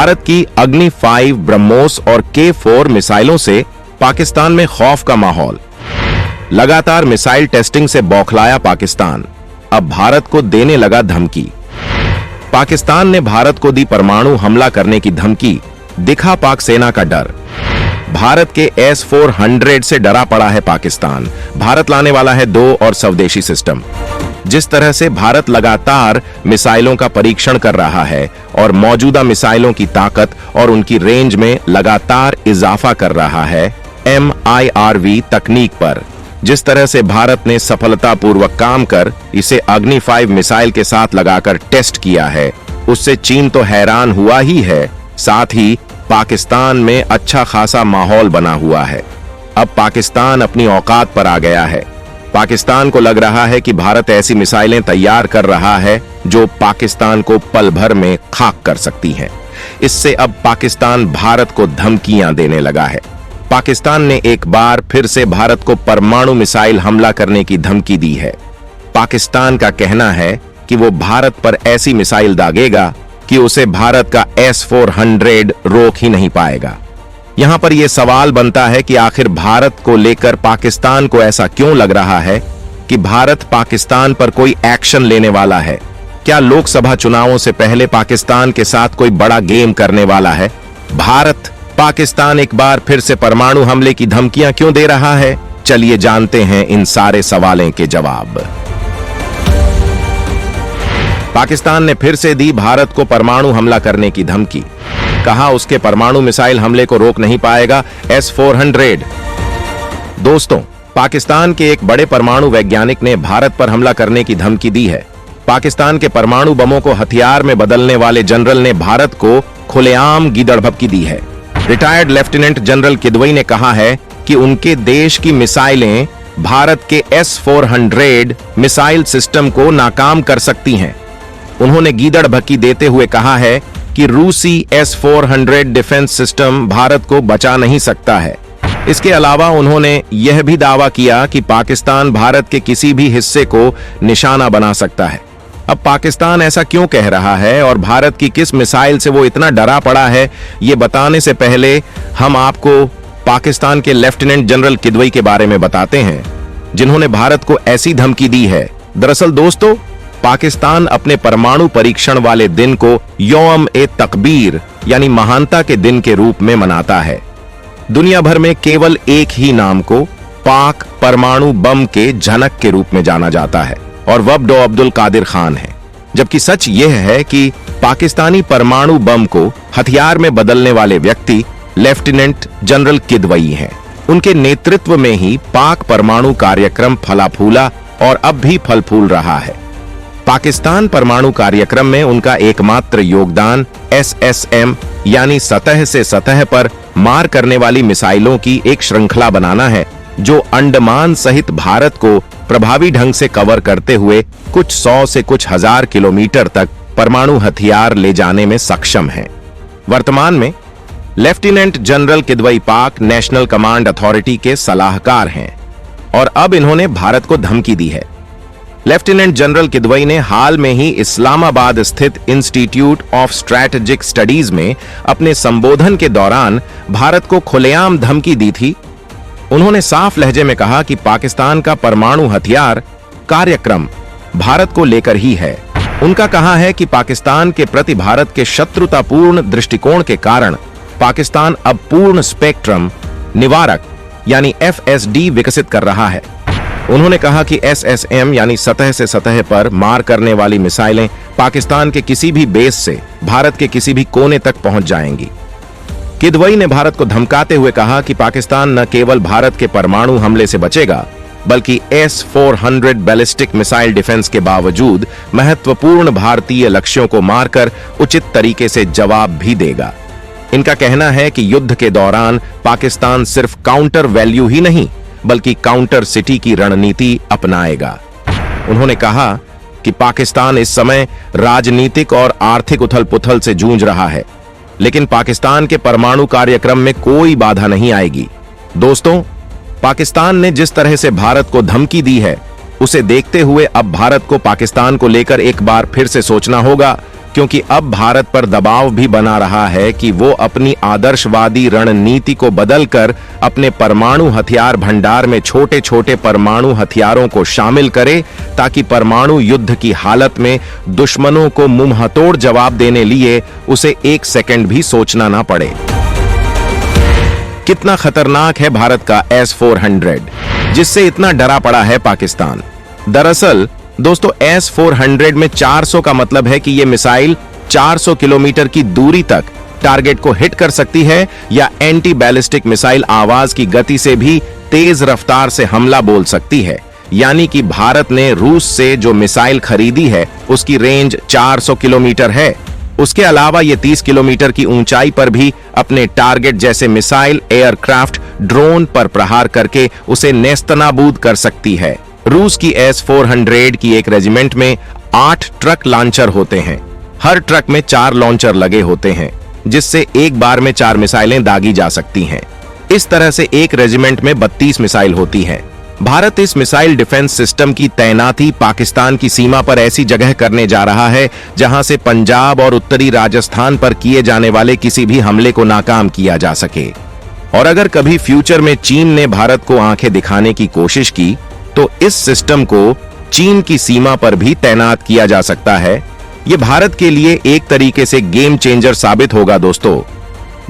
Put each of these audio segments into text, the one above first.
भारत की अग्नि 5 ब्रह्मोस और K4 मिसाइलों से पाकिस्तान में खौफ का माहौल। लगातार मिसाइल टेस्टिंग से बौखलाया पाकिस्तान, अब भारत को देने लगा धमकी। पाकिस्तान ने भारत को दी परमाणु हमला करने की धमकी, दिखा पाक सेना का डर। भारत के S-400 से डरा पड़ा है पाकिस्तान। भारत लाने वाला है 2 और स्वदेशी सिस्टम। जिस तरह से भारत लगातार मिसाइलों का परीक्षण कर रहा है और मौजूदा मिसाइलों की ताकत और उनकी रेंज में लगातार इजाफा कर रहा है MIRV तकनीक पर, जिस तरह से भारत ने सफलतापूर्वक काम कर इसे अग्नि 5 मिसाइल के साथ लगाकर टेस्ट किया है, उससे चीन तो हैरान हुआ ही है, साथ ही पाकिस्तान में अच्छा खासा माहौल बना हुआ है। अब पाकिस्तान अपनी औकात पर आ गया है। पाकिस्तान को लग रहा है कि भारत ऐसी मिसाइलें तैयार कर रहा है जो पाकिस्तान को पल भर में खाक कर सकती हैं। इससे अब पाकिस्तान भारत को धमकियां देने लगा है। पाकिस्तान ने एक बार फिर से भारत को परमाणु मिसाइल हमला करने की धमकी दी है। पाकिस्तान का कहना है कि वो भारत पर ऐसी मिसाइल दागेगा कि उसे भारत का S-400 रोक ही नहीं पाएगा। यहां पर यह सवाल बनता है कि आखिर भारत को लेकर पाकिस्तान को ऐसा क्यों लग रहा है कि भारत पाकिस्तान पर कोई एक्शन लेने वाला है? क्या लोकसभा चुनावों से पहले पाकिस्तान के साथ कोई बड़ा गेम करने वाला है? भारत पाकिस्तान एक बार फिर से परमाणु हमले की धमकियां क्यों दे रहा है? चलिए जानते हैं इन सारे सवालों के जवाब। पाकिस्तान ने फिर से दी भारत को परमाणु हमला करने की धमकी। कहा उसके परमाणु मिसाइल हमले को रोक नहीं पाएगा S-400। दोस्तों, पाकिस्तान के एक बड़े परमाणु वैज्ञानिक ने भारत पर हमला करने की धमकी दी है। पाकिस्तान के परमाणु बमों को हथियार में बदलने वाले जनरल ने भारत को खुलेआम गीदड़भपकी दी है। रिटायर्ड लेफ्टिनेंट जनरल किदवई ने कहा है कि उनके देश की मिसाइलें भारत के S-400 मिसाइल सिस्टम को नाकाम कर सकती हैं। उन्होंने गीदड़भपकी देते हुए कहा है कि रूसी S-400 डिफेंस सिस्टम भारत को बचा नहीं सकता है। इसके अलावा उन्होंने यह भी दावा किया कि पाकिस्तान भारत के किसी भी हिस्से को निशाना बना सकता है। अब पाकिस्तान ऐसा क्यों कह रहा है और भारत की किस मिसाइल से वो इतना डरा पड़ा है, ये बताने से पहले हम आपको पाकिस्तान के लेफ्टिनेंट जनरल किदवई के बारे में बताते हैं, जिन्होंने भारत को ऐसी धमकी दी है। दरअसल दोस्तों, पाकिस्तान अपने परमाणु परीक्षण वाले दिन को यौम-ए-तकबीर यानी महानता के दिन के रूप में मनाता है। दुनिया भर में केवल एक ही नाम को पाक परमाणु बम के जनक के रूप में जाना जाता है और वह डॉ अब्दुल कादिर खान है। जबकि सच यह है कि पाकिस्तानी परमाणु बम को हथियार में बदलने वाले व्यक्ति लेफ्टिनेंट जनरल किदवई हैं। उनके नेतृत्व में ही पाक परमाणु कार्यक्रम फला फूला और अब भी फल फूल रहा है। पाकिस्तान परमाणु कार्यक्रम में उनका एकमात्र योगदान SSM यानी सतह से सतह पर मार करने वाली मिसाइलों की एक श्रृंखला बनाना है, जो अंडमान सहित भारत को प्रभावी ढंग से कवर करते हुए कुछ 100 से कुछ 1000 किलोमीटर तक परमाणु हथियार ले जाने में सक्षम है। वर्तमान में लेफ्टिनेंट जनरल किदवई पाक नेशनल कमांड अथॉरिटी के सलाहकार हैं और अब इन्होंने भारत को धमकी दी है। लेफ्टिनेंट जनरल किदवई ने हाल में ही इस्लामाबाद स्थित इंस्टीट्यूट ऑफ स्ट्रैटेजिक स्टडीज में अपने संबोधन के दौरान भारत को खुलेआम धमकी दी थी। उन्होंने साफ लहजे में कहा कि पाकिस्तान का परमाणु हथियार कार्यक्रम भारत को लेकर ही है। उनका कहा है कि पाकिस्तान के प्रति भारत के शत्रुतापूर्ण दृष्टिकोण के कारण पाकिस्तान अब पूर्ण स्पेक्ट्रम निवारक यानी FSD विकसित कर रहा है। उन्होंने कहा कि SSM यानी सतह से सतह पर मार करने वाली मिसाइलें पाकिस्तान के किसी भी बेस से भारत के किसी भी कोने तक पहुंच जाएंगी। किदवई ने भारत को धमकाते हुए कहा कि पाकिस्तान न केवल भारत के परमाणु हमले से बचेगा, बल्कि S-400 बैलिस्टिक मिसाइल डिफेंस के बावजूद महत्वपूर्ण भारतीय लक्ष्यों को मारकर उचित तरीके से जवाब भी देगा। इनका कहना है कि युद्ध के दौरान पाकिस्तान सिर्फ काउंटर वैल्यू ही नहीं, बल्कि काउंटर सिटी की रणनीति अपनाएगा। उन्होंने कहा कि पाकिस्तान इस समय राजनीतिक और आर्थिक उथल-पुथल से जूझ रहा है, लेकिन पाकिस्तान के परमाणु कार्यक्रम में कोई बाधा नहीं आएगी। दोस्तों, पाकिस्तान ने जिस तरह से भारत को धमकी दी है, उसे देखते हुए अब भारत को पाकिस्तान को लेकर एक बार फिर से सोचना होगा क्योंकि अब भारत पर दबाव भी बना रहा है कि वो अपनी आदर्शवादी रणनीति को बदलकर अपने परमाणु हथियार भंडार में छोटे छोटे परमाणु हथियारों को शामिल करे, ताकि परमाणु युद्ध की हालत में दुश्मनों को मुंहतोड़ जवाब देने लिए उसे एक सेकंड भी सोचना ना पड़े। कितना खतरनाक है भारत का S-400, जिससे इतना डरा पड़ा है पाकिस्तान। दरअसल दोस्तों, S-400 में 400 का मतलब है कि यह मिसाइल 400 किलोमीटर की दूरी तक टारगेट को हिट कर सकती है, या एंटी बैलिस्टिक मिसाइल आवाज की गति से भी तेज रफ्तार से हमला बोल सकती है। यानी कि भारत ने रूस से जो मिसाइल खरीदी है उसकी रेंज 400 किलोमीटर है। उसके अलावा ये 30 किलोमीटर की ऊंचाई पर भी अपने टारगेट जैसे मिसाइल, एयरक्राफ्ट, ड्रोन पर प्रहार करके उसे नेस्तनाबूद कर सकती है। रूस की S-400 की एक रेजिमेंट में 8 ट्रक लॉन्चर होते हैं। हर ट्रक में 4 लॉन्चर लगे होते हैं, जिससे एक बार में 4 मिसाइलें दागी जा सकती हैं। इस तरह से एक रेजिमेंट में 32 मिसाइल होती हैं। भारत इस मिसाइल डिफेंस सिस्टम की तैनाती पाकिस्तान की सीमा पर ऐसी जगह करने जा रहा है जहां से पंजाब और उत्तरी राजस्थान पर किए जाने वाले किसी भी हमले को नाकाम किया जा सके। और अगर कभी फ्यूचर में चीन ने भारत को आंखें दिखाने की कोशिश की तो इस सिस्टम को चीन की सीमा पर भी तैनात किया जा सकता है। यह भारत के लिए एक तरीके से गेम चेंजर साबित होगा। दोस्तों,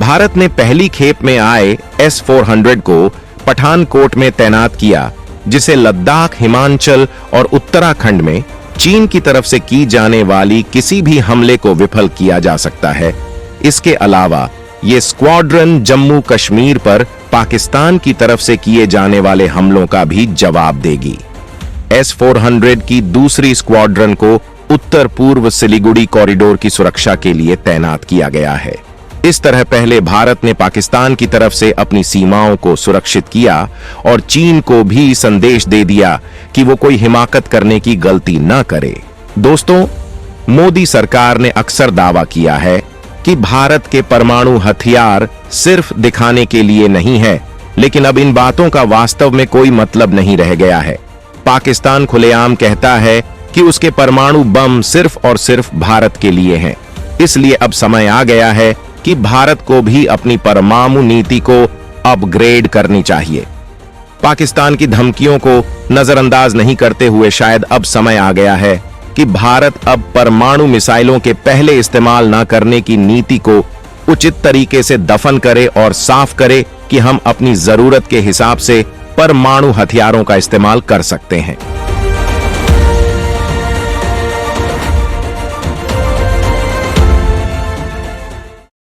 भारत ने पहली खेप में आए S-400 को पठानकोट में तैनात किया, जिसे लद्दाख, हिमाचल और उत्तराखंड में चीन की तरफ से की जाने वाली किसी भी हमले को विफल किया जा सकता है। इसके अलावा ये स्क्वाड्रन जम्मू कश्मीर पर पाकिस्तान की तरफ से किए जाने वाले हमलों का भी जवाब देगी। S-400 की दूसरी स्क्वाड्रन को उत्तर पूर्व सिलीगुड़ी कॉरिडोर की सुरक्षा के लिए तैनात किया गया है। इस तरह पहले भारत ने पाकिस्तान की तरफ से अपनी सीमाओं को सुरक्षित किया और चीन को भी संदेश दे दिया कि वो कोई हिमाकत करने की गलती न करे। दोस्तों, मोदी सरकार ने अक्सर दावा किया है कि भारत के परमाणु हथियार सिर्फ दिखाने के लिए नहीं है, लेकिन अब इन बातों का वास्तव में कोई मतलब नहीं रह गया है। पाकिस्तान खुलेआम कहता है कि उसके परमाणु बम सिर्फ और सिर्फ भारत के लिए हैं। इसलिए अब समय आ गया है कि भारत को भी अपनी परमाणु नीति को अपग्रेड करनी चाहिए। पाकिस्तान की धमकियों को नजरअंदाज नहीं करते हुए शायद अब समय आ गया है कि भारत अब परमाणु मिसाइलों के पहले इस्तेमाल न करने की नीति को उचित तरीके से दफन करे और साफ करे कि हम अपनी जरूरत के हिसाब से परमाणु हथियारों का इस्तेमाल कर सकते हैं।